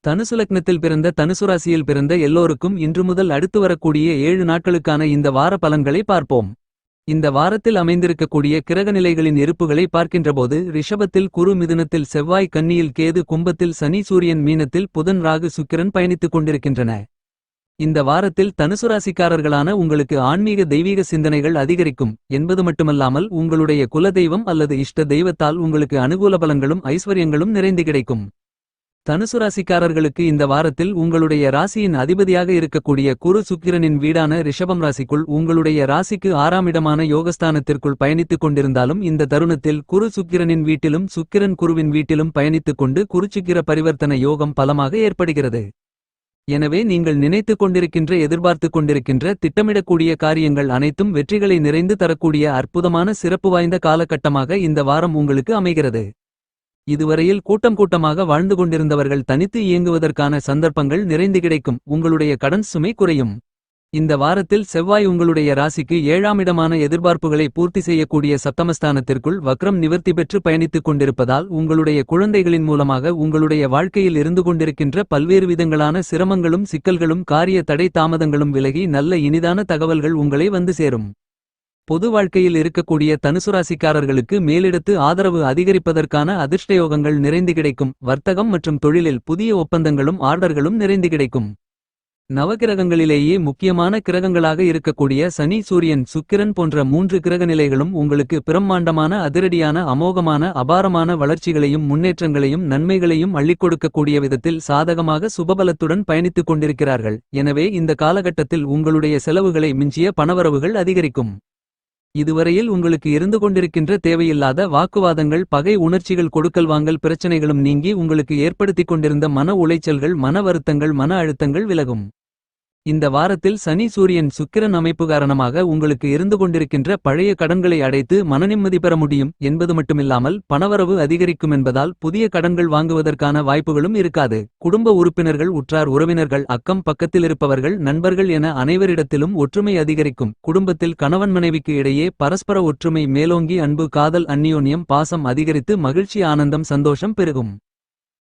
தனுசு லக்னத்தில் பிறந்த தனுசு ராசியில் பிறந்த எல்லோருக்கும் இன்று முதல் அடுத்து வரக்கூடிய 7 நாட்களுக்கான இந்த வார பலன்களை பார்ப்போம். இந்த வாரத்தில் அமைந்திருக்கக்கூடிய கிரகநிலைகளின் இருப்புகளை பார்க்கின்றபோது ரிஷபத்தில் குரு, மிதுனத்தில் செவ்வாய், கன்னியில் கேது, கும்பத்தில் சனி, சூரியன், மீனத்தில் புதன், ராகு, சுக்கிரன் பயணித்துக் கொண்டிருக்கின்றன. இந்த வாரத்தில் தனுசு ராசிக்காரர்களான உங்களுக்கு ஆன்மீக தெய்வீக சிந்தனைகள் அதிகரிக்கும் என்பது மட்டுமல்லாமல் உங்களுடைய குலதெய்வம் அல்லது இஷ்ட தெய்வத்தால் உங்களுக்கு அனுகூல பலன்களும் ஐஸ்வர்யங்களும் நிறைந்து கிடைக்கும். தனுசு ராசிக்காரர்களுக்கு இந்த வாரத்தில் உங்களுடைய ராசியின் அதிபதியாக இருக்கக்கூடிய குரு சுக்கிரனின் வீடான ரிஷபம் ராசிக்குள் உங்களுடைய ராசிக்கு 6ஆம் இடமான யோகஸ்தானத்திற்குள் பயணித்துக் கொண்டிருந்தாலும் இந்த தருணத்தில் குரு சுக்கிரனின் வீட்டிலும் சுக்கிரன் குருவின் வீட்டிலும் பயணித்துக் கொண்டு குருச்சுக்கிர பரிவர்த்தன யோகம் பலமாக ஏற்படுகிறது. எனவே நீங்கள் நினைத்துக் கொண்டிருக்கின்ற, எதிர்பார்த்துக் கொண்டிருக்கின்ற, திட்டமிடக்கூடிய காரியங்கள் அனைத்தும் வெற்றிகளை நிறைந்து தரக்கூடிய அற்புதமான சிறப்பு வாய்ந்த காலகட்டமாக இந்த வாரம் உங்களுக்கு அமைகிறது. இதுவரையில் கூட்டமாக வாழ்ந்து கொண்டிருந்தவர்கள் தனித்து இயங்குவதற்கான சந்தர்ப்பங்கள் நிறைந்து கிடைக்கும். உங்களுடைய கடன் சுமை குறையும். இந்த வாரத்தில் செவ்வாய் உங்களுடைய ராசிக்கு 7ஆம் இடமான எதிர்பார்ப்புகளை பூர்த்தி செய்யக்கூடிய சப்தமஸ்தானத்திற்குள் வக்ரம் நிவர்த்தி பெற்று பயணித்துக் கொண்டிருப்பதால் உங்களுடைய குழந்தைகளின் மூலமாக உங்களுடைய வாழ்க்கையில் இருந்து கொண்டிருக்கின்ற பல்வேறு விதங்களான சிரமங்களும் சிக்கல்களும் காரிய தடை தாமதங்களும் விலகி நல்ல இனிதான தகவல்கள் உங்களை வந்து சேரும். பொது வாழ்க்கையில் இருக்கக்கூடிய தனுசு ராசிக்காரர்களுக்கு மேலிடத்து ஆதரவு அதிகரிப்பதற்கான அதிர்ஷ்டயோகங்கள் நிறைந்து கிடைக்கும். வர்த்தகம் மற்றும் தொழிலில் புதிய ஒப்பந்தங்களும் ஆர்டர்களும் நிறைந்து கிடைக்கும். நவகிரகங்களிலேயே முக்கியமான கிரகங்களாக இருக்கக்கூடிய சனி, சூரியன், சுக்கிரன் போன்ற 3 கிரகநிலைகளும் உங்களுக்கு பிரம்மாண்டமான அதிரடியான அமோகமான அபாரமான வளர்ச்சிகளையும் முன்னேற்றங்களையும் நன்மைகளையும் அள்ளிக் கொடுக்கக்கூடிய விதத்தில் சாதகமாக சுபபலத்துடன் பயணித்துக் கொண்டிருக்கிறார்கள். எனவே இந்த காலகட்டத்தில் உங்களுடைய செலவுகளை மிஞ்சிய பணவரவுகள் அதிகரிக்கும். இதுவரையில் உங்களுக்கு இருந்து கொண்டிருக்கின்ற தேவையில்லாத வாக்குவாதங்கள், பகை உணர்ச்சிகள், கொடுக்கல் வாங்கல் பிரச்சனைகளும் நீங்கி உங்களுக்கு ஏற்படுத்திக் கொண்டிருந்த மன உளைச்சல்கள், மன வருத்தங்கள், மன அழுத்தங்கள் விலகும். இந்த வாரத்தில் சனி, சூரியன், சுக்கிரன் அமைப்பு காரணமாக உங்களுக்கு இருந்து கொண்டிருக்கின்ற பழைய கடன்களை அடைத்து மனநிம்மதி பெற முடியும் என்பது மட்டுமில்லாமல் பணவரவு அதிகரிக்கும் என்பதால் புதிய கடன்கள் வாங்குவதற்கான வாய்ப்புகளும் இருக்காது. குடும்ப உறுப்பினர்கள், உற்றார் உறவினர்கள், அக்கம் பக்கத்தில் இருப்பவர்கள், நண்பர்கள் என அனைவரிடத்திலும் ஒற்றுமை அதிகரிக்கும். குடும்பத்தில் கணவன் மனைவிக்கு இடையே பரஸ்பர ஒற்றுமை மேலோங்கி அன்பு, காதல், அந்நியோன்யம், பாசம் அதிகரித்து மகிழ்ச்சி, ஆனந்தம், சந்தோஷம் பெருகும்.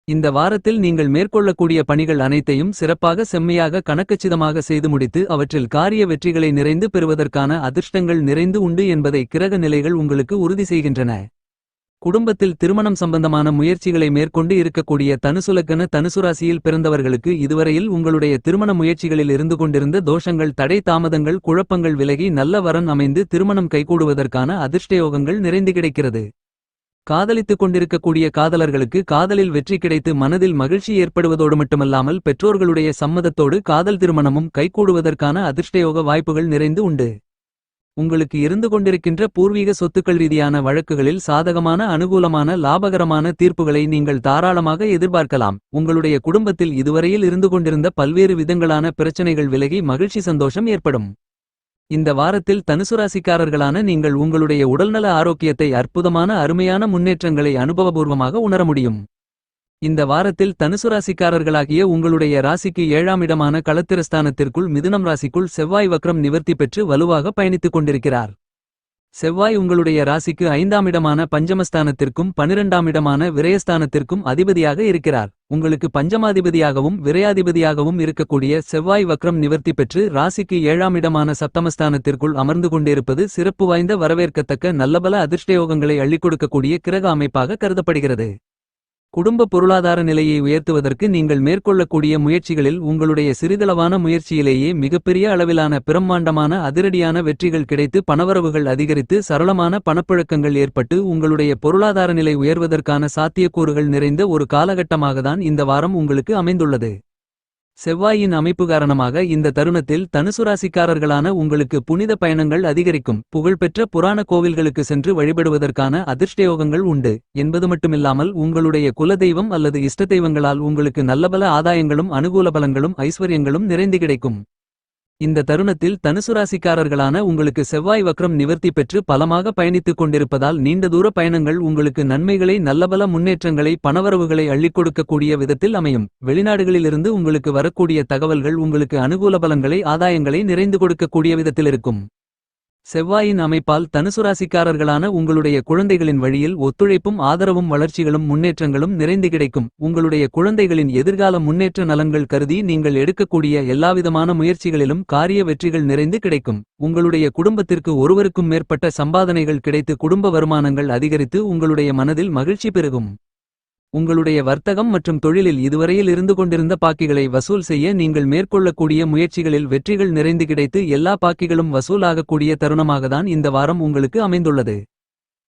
இந்த வாரத்தில் நீங்கள் மேற்கொள்ளக்கூடிய பணிகள் அனைத்தையும் சிறப்பாக செம்மையாக கணக்கச்சிதமாக செய்து முடித்து அவற்றில் காரிய வெற்றிகளை நிறைந்து பெறுவதற்கான அதிர்ஷ்டங்கள் நிறைந்து உண்டு என்பதை கிரக நிலைகள் உங்களுக்கு உறுதி செய்கின்றன. குடும்பத்தில் திருமணம் சம்பந்தமான முயற்சிகளை மேற்கொண்டு இருக்கக்கூடிய தனுசு லக்ன தனுசு ராசியில் பிறந்தவர்களுக்கு இதுவரையில் உங்களுடைய திருமண முயற்சிகளில் இருந்து கொண்டிருந்த தோஷங்கள், தடை தாமதங்கள், குழப்பங்கள் விலகி நல்ல வரன் அமைந்து திருமணம் கைகூடுவதற்கான அதிர்ஷ்டயோகங்கள் நிறைந்து கிடைக்கிறது. காதலித்துக் கொண்டிருக்கக்கூடிய காதலர்களுக்கு காதலில் வெற்றி கிடைத்து மனதில் மகிழ்ச்சி ஏற்படுவதோடு மட்டுமல்லாமல் பெற்றோர்களுடைய சம்மதத்தோடு காதல் திருமணமும் கைகூடுவதற்கான அதிர்ஷ்டயோக வாய்ப்புகள் நிறைந்து உண்டு. உங்களுக்கு இருந்து கொண்டிருக்கின்ற பூர்வீக சொத்துக்கள் ரீதியான வழக்குகளில் சாதகமான, அனுகூலமான, லாபகரமான தீர்ப்புகளை நீங்கள் தாராளமாக எதிர்பார்க்கலாம். உங்களுடைய குடும்பத்தில் இதுவரையில் இருந்து கொண்டிருந்த பல்வேறு விதங்களான பிரச்சனைகள் விலகி மகிழ்ச்சி, சந்தோஷம் ஏற்படும். இந்த வாரத்தில் தனுசு ராசிக்காரர்களான நீங்கள் உங்களுடைய உடல்நல ஆரோக்கியத்தை அற்புதமான அருமையான முன்னேற்றங்களை அனுபவபூர்வமாக உணர முடியும். இந்த வாரத்தில் தனுசு ராசிக்காரர்களாகிய உங்களுடைய ராசிக்கு 7ஆம் இடமான களத்திரஸ்தானத்திற்குள் மிதுனம் ராசிக்குள் செவ்வாய் வக்ரம் நிவர்த்தி பெற்று வலுவாக பயணித்துக் கொண்டிருக்கிறார். செவ்வாய் உங்களுடைய ராசிக்கு 5ஆம் இடமான பஞ்சமஸ்தானத்திற்கும் 12ஆம் இடமான விரயஸ்தானத்திற்கும் அதிபதியாக இருக்கிறார். உங்களுக்கு பஞ்சமாதிபதியாகவும் விரயாதிபதியாகவும் இருக்கக்கூடிய செவ்வாய் வக்ரம் நிவர்த்தி பெற்று ராசிக்கு 7ஆம் இடமான சப்தமஸ்தானத்திற்குள் அமர்ந்து கொண்டிருப்பது சிறப்பு வாய்ந்த, வரவேற்கத்தக்க, நல்லபல அதிர்ஷ்டயோகங்களை அள்ளிக் கொடுக்கக்கூடிய கிரக அமைப்பாக கருதப்படுகிறது. குடும்ப பொருளாதார நிலையை உயர்த்துவதற்கு நீங்கள் மேற்கொள்ளக்கூடிய முயற்சிகளில் உங்களுடைய சிறிதளவான முயற்சியிலேயே மிகப்பெரிய அளவிலான பிரம்மாண்டமான அதிரடியான வெற்றிகள் கிடைத்து பணவரவுகள் அதிகரித்து சரளமான பணப்புழக்கங்கள் ஏற்பட்டு உங்களுடைய பொருளாதார நிலை உயர்வதற்கான சாத்தியக்கூறுகள் நிறைந்த ஒரு காலகட்டமாகத்தான் இந்த வாரம் உங்களுக்கு அமைந்துள்ளது. செவ்வாயின் அமைப்பு காரணமாக இந்த தருணத்தில் தனுசு ராசிக்காரர்களான உங்களுக்கு புனித பயணங்கள் அதிகரிக்கும். புகழ்பெற்ற புராண கோவில்களுக்கு சென்று வழிபடுவதற்கான அதிர்ஷ்டயோகங்கள் உண்டு என்பது மட்டுமில்லாமல் உங்களுடைய குலதெய்வம் அல்லது இஷ்ட தெய்வங்களால் உங்களுக்கு நல்லபல ஆதாயங்களும் அனுகூல பலன்களும் ஐஸ்வர்யங்களும் நிறைந்து கிடைக்கும். இந்த தருணத்தில் தனுசு ராசிக்காரர்களான உங்களுக்கு செவ்வாய் வக்ரம் நிவர்த்தி பெற்று பலமாக பயணித்துக் கொண்டிருப்பதால் நீண்ட தூர பயணங்கள் உங்களுக்கு நன்மைகளை, நல்லபல முன்னேற்றங்களை, பணவரவுகளை அள்ளிக் கொடுக்கக்கூடிய விதத்தில் அமையும். வெளிநாடுகளிலிருந்து உங்களுக்கு வரக்கூடிய தகவல்கள் உங்களுக்கு அனுகூல பலன்களை, ஆதாயங்களை நிறைந்து கொடுக்கக்கூடிய விதத்தில் இருக்கும். செவ்வாயின் அமைப்பால் தனுசுராசிக்காரர்களான உங்களுடைய குழந்தைகளின் வழியில் ஒத்துழைப்பும் ஆதரவும் வளர்ச்சிகளும் முன்னேற்றங்களும் நிறைந்து கிடைக்கும். உங்களுடைய குழந்தைகளின் எதிர்கால முன்னேற்ற நலன்கள் கருதி நீங்கள் எடுக்கக்கூடிய எல்லாவிதமான முயற்சிகளிலும் காரிய வெற்றிகள் நிறைந்து கிடைக்கும். உங்களுடைய குடும்பத்திற்கு ஒருவருக்கும் மேற்பட்ட சம்பாதனைகள் கிடைத்து குடும்ப வருமானங்கள் அதிகரித்து உங்களுடைய மனதில் மகிழ்ச்சி பெருகும். உங்களுடைய வர்த்தகம் மற்றும் தொழிலில் இதுவரையில் இருந்து கொண்டிருந்த பாக்கிகளை வசூல் செய்ய நீங்கள் மேற்கொள்ளக்கூடிய முயற்சிகளில் வெற்றிகள் நிறைந்து கிடைத்து எல்லா பாக்கிகளும் வசூல் ஆகக்கூடிய தருணமாகத்தான் இந்த வாரம் உங்களுக்கு அமைந்துள்ளது.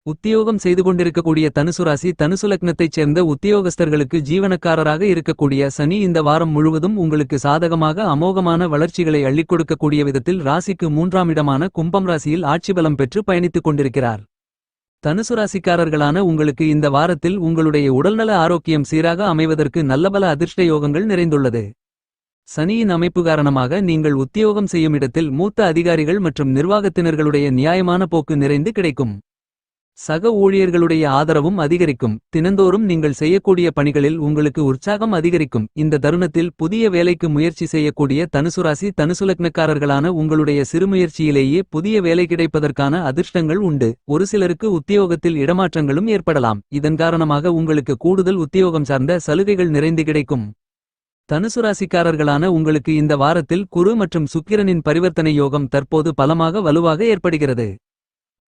உத்தியோகம் செய்து கொண்டிருக்கக்கூடிய தனுசுராசி தனுசு லக்னத்தைச் சேர்ந்த உத்தியோகஸ்தர்களுக்கு ஜீவனக்காரராக இருக்கக்கூடிய சனி இந்த வாரம் முழுவதும் உங்களுக்கு சாதகமாக அமோகமான வளர்ச்சிகளை அள்ளிக் கொடுக்கக்கூடிய விதத்தில் ராசிக்கு 3ஆம் இடமான கும்பம் ராசியில் ஆட்சிபலம் பெற்று பயணித்துக் கொண்டிருக்கிறார். தனுசுராசிக்காரர்களான உங்களுக்கு இந்த வாரத்தில் உங்களுடைய உடல்நல ஆரோக்கியம் சீராக அமைவதற்கு நல்லபல அதிர்ஷ்ட யோகங்கள் நிறைந்துள்ளது. சனியின் அமைப்பு காரணமாக நீங்கள் உத்தியோகம் செய்யும் இடத்தில் மூத்த அதிகாரிகள் மற்றும் நிர்வாகத்தினர்களுடைய நியாயமான போக்கு நிறைந்து கிடைக்கும். சக ஊழியர்களுடைய ஆதரவும் அதிகரிக்கும். தினந்தோறும் நீங்கள் செய்யக்கூடிய பணிகளில் உங்களுக்கு உற்சாகம் அதிகரிக்கும். இந்த தருணத்தில் புதிய வேலைக்கு முயற்சி செய்யக்கூடிய தனுசுராசி தனுசுலக்னக்காரர்களான உங்களுடைய சிறுமுயற்சியிலேயே புதிய வேலை கிடைப்பதற்கான அதிர்ஷ்டங்கள் உண்டு. ஒரு சிலருக்கு உத்தியோகத்தில் இடமாற்றங்களும் ஏற்படலாம். இதன் காரணமாக உங்களுக்கு கூடுதல் உத்தியோகம் சார்ந்த சலுகைகள் நிறைந்து கிடைக்கும். தனுசுராசிக்காரர்களான உங்களுக்கு இந்த வாரத்தில் குரு மற்றும் சுக்கிரனின் பரிவர்த்தனை யோகம் தற்போது பலமாக வலுவாக ஏற்படுகிறது.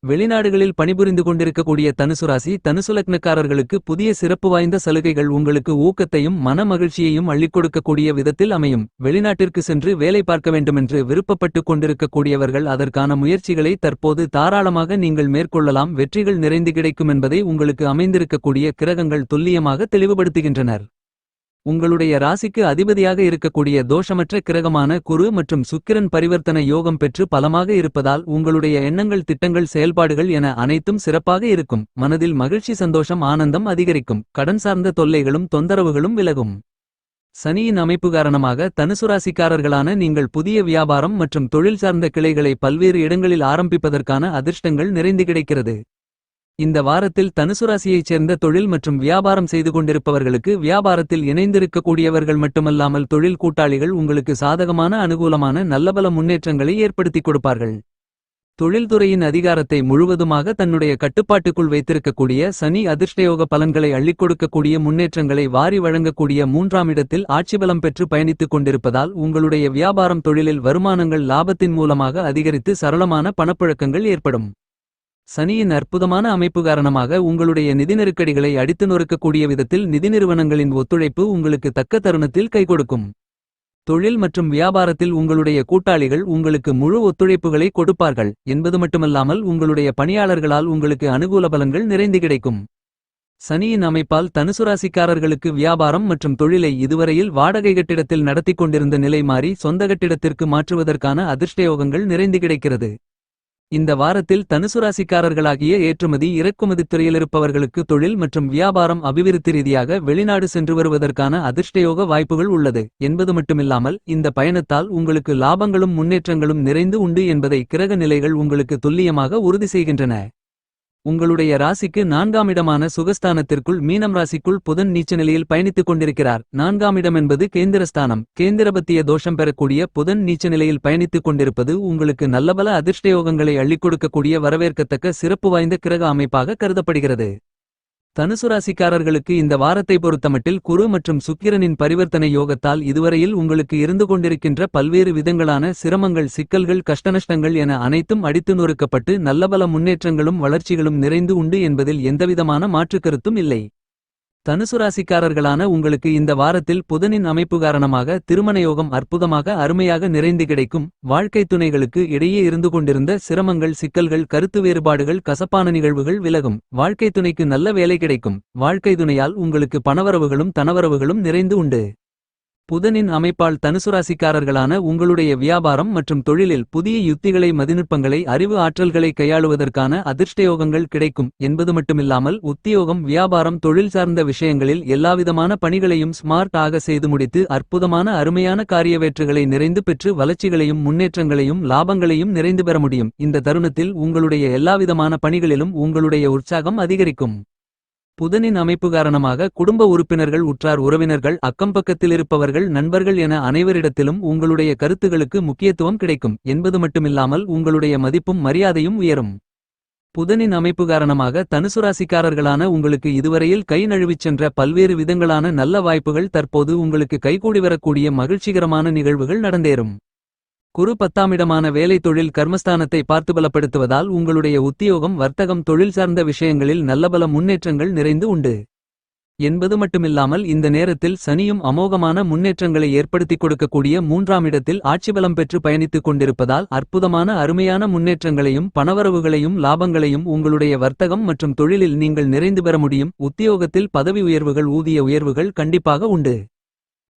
வெளிநாடுகளில் பணிபுரிந்து கொண்டிருக்கக்கூடிய தனுசுராசி தனுசுலக்னக்காரர்களுக்கு புதிய சிறப்பு வாய்ந்த சலுகைகள் உங்களுக்கு ஊக்கத்தையும் மன மகிழ்ச்சியையும் அள்ளிக் கொடுக்கக்கூடிய விதத்தில் அமையும். வெளிநாட்டிற்கு சென்று வேலை பார்க்க வேண்டுமென்று விருப்பப்பட்டு கொண்டிருக்கக்கூடியவர்கள் அதற்கான முயற்சிகளை தற்போது தாராளமாக நீங்கள் மேற்கொள்ளலாம். வெற்றிகள் நிறைந்து கிடைக்கும் என்பதை உங்களுக்கு அமைந்திருக்கக்கூடிய கிரகங்கள் துல்லியமாக தெளிவுபடுத்துகின்றனர். உங்களுடைய ராசிக்கு அதிபதியாக இருக்கக்கூடிய தோஷமற்ற கிரகமான குரு மற்றும் சுக்கிரன் பரிவர்த்தன யோகம் பெற்று பலமாக இருப்பதால் உங்களுடைய எண்ணங்கள் திட்டங்கள் செயல்பாடுகள் என அனைத்தும் சிறப்பாக இருக்கும். மனதில் மகிழ்ச்சி சந்தோஷம் ஆனந்தம் அதிகரிக்கும். கடன் சார்ந்த தொல்லைகளும் தொந்தரவுகளும் விலகும். சனியின் அமைப்பு காரணமாக தனுசுராசிக்காரர்களான நீங்கள் புதிய வியாபாரம் மற்றும் தொழில் சார்ந்த கிளைகளை பல்வேறு இடங்களில் ஆரம்பிப்பதற்கான அதிர்ஷ்டங்கள் நிறைந்து கிடைக்கிறது. இந்த வாரத்தில் தனுசுராசியைச் சேர்ந்த தொழில் மற்றும் வியாபாரம் செய்து கொண்டிருப்பவர்களுக்கு வியாபாரத்தில் இணைந்திருக்கக்கூடியவர்கள் மட்டுமல்லாமல் தொழில் கூட்டாளிகள் உங்களுக்கு சாதகமான அனுகூலமான நல்லபல முன்னேற்றங்களை ஏற்படுத்திக் கொடுப்பார்கள். தொழில்துறையின் அதிகாரத்தை முழுவதுமாக தன்னுடைய கட்டுப்பாட்டுக்குள் வைத்திருக்கக்கூடிய சனி அதிர்ஷ்டயோக பலன்களை அள்ளிக் கொடுக்கக்கூடிய முன்னேற்றங்களை வாரி வழங்கக்கூடிய 3ஆம் இடத்தில் ஆட்சிபலம் பெற்று பயணித்துக் கொண்டிருப்பதால் உங்களுடைய வியாபாரம் தொழிலில் வருமானங்கள் லாபத்தின் மூலமாக அதிகரித்து சரளமான பணப்புழக்கங்கள் ஏற்படும். சனியின் அற்புதமான அமைப்பு காரணமாக உங்களுடைய நிதி நெருக்கடிகளை அடித்து நொறுக்கக்கூடிய விதத்தில் நிதி நிறுவனங்களின் ஒத்துழைப்பு உங்களுக்கு தக்க தருணத்தில் கைகொடுக்கும். தொழில் மற்றும் வியாபாரத்தில் உங்களுடைய கூட்டாளிகள் உங்களுக்கு முழு ஒத்துழைப்புகளை கொடுப்பார்கள் என்பது மட்டுமல்லாமல் உங்களுடைய பணியாளர்களால் உங்களுக்கு அனுகூல பலன்கள் நிறைந்து கிடைக்கும். சனியின் அமைப்பால் தனுசுராசிக்காரர்களுக்கு வியாபாரம் மற்றும் தொழிலை இதுவரையில் வாடகை கட்டிடத்தில் நடத்தி கொண்டிருந்த நிலை மாறி சொந்த கட்டிடத்திற்கு மாற்றுவதற்கான அதிர்ஷ்டயோகங்கள் நிறைந்து கிடைக்கிறது. இந்த வாரத்தில் தனுசுராசிக்காரர்களாகிய ஏற்றுமதி இறக்குமதி துறையில் இருப்பவர்களுக்கு தொழில் மற்றும் வியாபாரம் அபிவிருத்தி ரீதியாக வெளிநாடு சென்று வருவதற்கான அதிர்ஷ்டயோக வாய்ப்புகள் உள்ளது என்பது மட்டுமில்லாமல் இந்த பயணத்தால் உங்களுக்கு லாபங்களும் முன்னேற்றங்களும் நிறைந்து உண்டு என்பதை கிரக நிலைகள் உங்களுக்கு துல்லியமாக உறுதி செய்கின்றன. உங்களுடைய ராசிக்கு 4ஆம் இடமான சுகஸ்தானத்திற்குள் மீனம் ராசிக்குள் புதன் நீச்ச நிலையில் பயணித்துக் கொண்டிருக்கிறார். 4ஆம் இடம் என்பது கேந்திரஸ்தானம். கேந்திரபத்திய தோஷம் பெறக்கூடிய புதன் நீச்ச நிலையில் பயணித்துக் கொண்டிருப்பது உங்களுக்கு நல்லபல அதிர்ஷ்டயோகங்களை அள்ளிக் கொடுக்கக்கூடிய வரவேற்கத்தக்க சிறப்பு வாய்ந்த கிரக அமைப்பாக கருதப்படுகிறது. தனுசுராசிக்காரர்களுக்கு இந்த வாரத்தை பொறுத்தமட்டில் குரு மற்றும் சுக்கிரனின் பரிவர்த்தனை யோகத்தால் இதுவரையில் உங்களுக்கு இருந்து கொண்டிருக்கின்ற பல்வேறு விதங்களான சிரமங்கள் சிக்கல்கள் கஷ்டநஷ்டங்கள் என அனைத்தும் அடித்து நொறுக்கப்பட்டு நல்லபல முன்னேற்றங்களும் வளர்ச்சிகளும் நிறைந்து உண்டு என்பதில் எந்தவிதமான மாற்றுக்கருத்தும் இல்லை. தனுசுராசிக்காரர்களான உங்களுக்கு இந்த வாரத்தில் புதனின் அமைப்பு காரணமாக திருமணயோகம் அற்புதமாக அருமையாக நிறைந்து கிடைக்கும். வாழ்க்கை துணைகளுக்கு இடையே இருந்து கொண்டிருந்த சிரமங்கள் சிக்கல்கள் கருத்து வேறுபாடுகள் கசப்பான நிகழ்வுகள் விலகும். வாழ்க்கை துணைக்கு நல்ல வேலை கிடைக்கும். வாழ்க்கை துணையால் உங்களுக்கு பணவரவுகளும் தனவரவுகளும் நிறைந்து உண்டு. புதனின் அமைப்பால் தனுசுராசிக்காரர்களான உங்களுடைய வியாபாரம் மற்றும் தொழிலில் புதிய யுத்திகளை மதிநுட்பங்களை அறிவு ஆற்றல்களை கையாளுவதற்கான அதிர்ஷ்டயோகங்கள் கிடைக்கும் என்பது மட்டுமில்லாமல் உத்தியோகம் வியாபாரம் தொழில் சார்ந்த விஷயங்களில் எல்லாவிதமான பணிகளையும் ஸ்மார்ட் ஆக செய்து முடித்து அற்புதமான அருமையான காரியவேற்றுகளை நிறைந்து பெற்று வளர்ச்சிகளையும் முன்னேற்றங்களையும் லாபங்களையும் நிறைந்து பெற முடியும். இந்த தருணத்தில் உங்களுடைய எல்லாவிதமான பணிகளிலும் உங்களுடைய உற்சாகம் அதிகரிக்கும். புதனின் அமைப்பு காரணமாக குடும்ப உறுப்பினர்கள் உற்றார் உறவினர்கள் அக்கம்பக்கத்திலிருப்பவர்கள் நண்பர்கள் என அனைவரிடத்திலும் உங்களுடைய கருத்துகளுக்கு முக்கியத்துவம் கிடைக்கும் என்பது மட்டுமில்லாமல் உங்களுடைய மதிப்பும் மரியாதையும் உயரும். புதனின் அமைப்பு காரணமாக தனுசுராசிக்காரர்களான உங்களுக்கு இதுவரையில் கை நழுவிச் சென்ற பல்வேறு விதங்களான நல்ல வாய்ப்புகள் தற்போது உங்களுக்கு கைகூடி வரக்கூடிய மகிழ்ச்சிகரமான நிகழ்வுகள் நடந்தேறும். குரு 10ஆம் இடமான வேலை தொழில் கர்மஸ்தானத்தை பார்த்து பலப்படுத்துவதால் உங்களுடைய உத்தியோகம் வர்த்தகம் தொழில் சார்ந்த விஷயங்களில் நல்லபல முன்னேற்றங்கள் நிறைந்து உண்டு என்பது மட்டுமில்லாமல் இந்த நேரத்தில் சனியும் அமோகமான முன்னேற்றங்களை ஏற்படுத்திக் கொடுக்கக்கூடிய 3ஆம் இடத்தில் ஆட்சிபலம் பெற்று பயணித்துக் கொண்டிருப்பதால் அற்புதமான அருமையான முன்னேற்றங்களையும் பணவரவுகளையும் லாபங்களையும் உங்களுடைய வர்த்தகம் மற்றும் தொழிலில் நீங்கள் நிறைந்து பெற முடியும். உத்தியோகத்தில் பதவி உயர்வுகள் ஊதிய உயர்வுகள் கண்டிப்பாக உண்டு.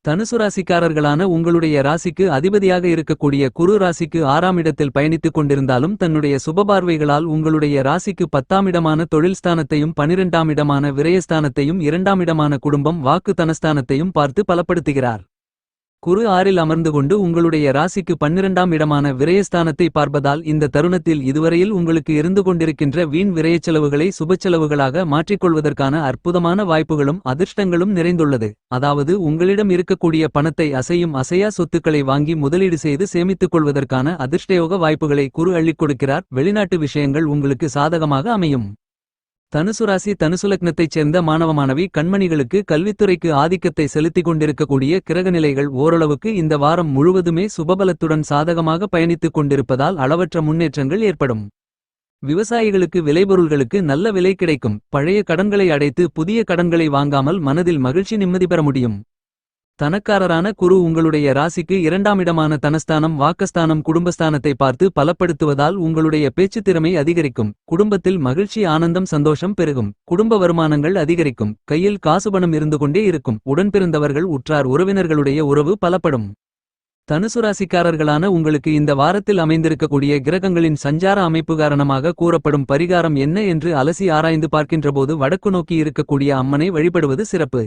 தனுசுராசிக்காரர்களான உங்களுடைய ராசிக்கு அதிபதியாக இருக்கக்கூடிய குரு ராசிக்கு 6ஆம் இடத்தில் பயணித்துக் கொண்டிருந்தாலும் தன்னுடைய சுபபார்வைகளால் உங்களுடைய ராசிக்கு 10ஆம் இடமான தொழில் ஸ்தானத்தையும் 12ஆம் இடமான விரயஸ்தானத்தையும் 2ஆம் இடமான குடும்பம் வாக்கு தனஸ்தானத்தையும் பார்த்து பலப்படுத்துகிறார். குரு 6இல் அமர்ந்து கொண்டு உங்களுடைய ராசிக்கு 12ஆம் இடமான விரயஸ்தானத்தை பார்ப்பதால் இந்த தருணத்தில் இதுவரையில் உங்களுக்கு இருந்து கொண்டிருக்கின்ற வீண் விரயச்செலவுகளை சுபச்செலவுகளாக மாற்றிக்கொள்வதற்கான அற்புதமான வாய்ப்புகளும் அதிர்ஷ்டங்களும் நிறைந்துள்ளது. அதாவது உங்களிடம் இருக்கக்கூடிய பணத்தை அசையும் அசையா சொத்துக்களை வாங்கி முதலீடு செய்து சேமித்துக் கொள்வதற்கான அதிர்ஷ்டயோக வாய்ப்புகளை குரு அள்ளிக் கொடுக்கிறார். வெளிநாட்டு விஷயங்கள் உங்களுக்கு சாதகமாக அமையும். தனுசுராசி தனுசுலக்னத்தைச் சேர்ந்த மாணவ மாணவி கண்மணிகளுக்கு கல்வித்துறைக்கு ஆதிக்கத்தை செலுத்திக் கொண்டிருக்கக்கூடிய கிரகநிலைகள் ஓரளவுக்கு இந்த வாரம் முழுவதுமே சுபபலத்துடன் சாதகமாக பயணித்துக் கொண்டிருப்பதால் அளவற்ற முன்னேற்றங்கள் ஏற்படும். விவசாயிகளுக்கு விளைபொருள்களுக்கு நல்ல விலை கிடைக்கும். பழைய கடன்களை அடைத்து புதிய கடன்களை வாங்காமல் மனதில் மகிழ்ச்சி நிம்மதி பெற முடியும். தனக்காரரான குரு உங்களுடைய ராசிக்கு 2ஆம் இடமான தனஸ்தானம் வாக்கஸ்தானம் குடும்பஸ்தானத்தை பார்த்து பலப்படுத்துவதால் உங்களுடைய பேச்சுத் திறமை அதிகரிக்கும். குடும்பத்தில் மகிழ்ச்சி ஆனந்தம் சந்தோஷம் பெருகும். குடும்ப வருமானங்கள் அதிகரிக்கும். கையில் காசுபணம் இருந்து கொண்டே இருக்கும். உடன்பிறந்தவர்கள் உற்றார் உறவினர்களுடைய உறவு பலப்படும். தனுசுராசிக்காரர்களான உங்களுக்கு இந்த வாரத்தில் அமைந்திருக்கக்கூடிய கிரகங்களின் சஞ்சார அமைப்பு காரணமாக கூறப்படும் பரிகாரம் என்ன என்று அலசி ஆராய்ந்து பார்க்கின்றபோது வடக்கு நோக்கி இருக்கக்கூடிய அம்மனை வழிபடுவது சிறப்பு.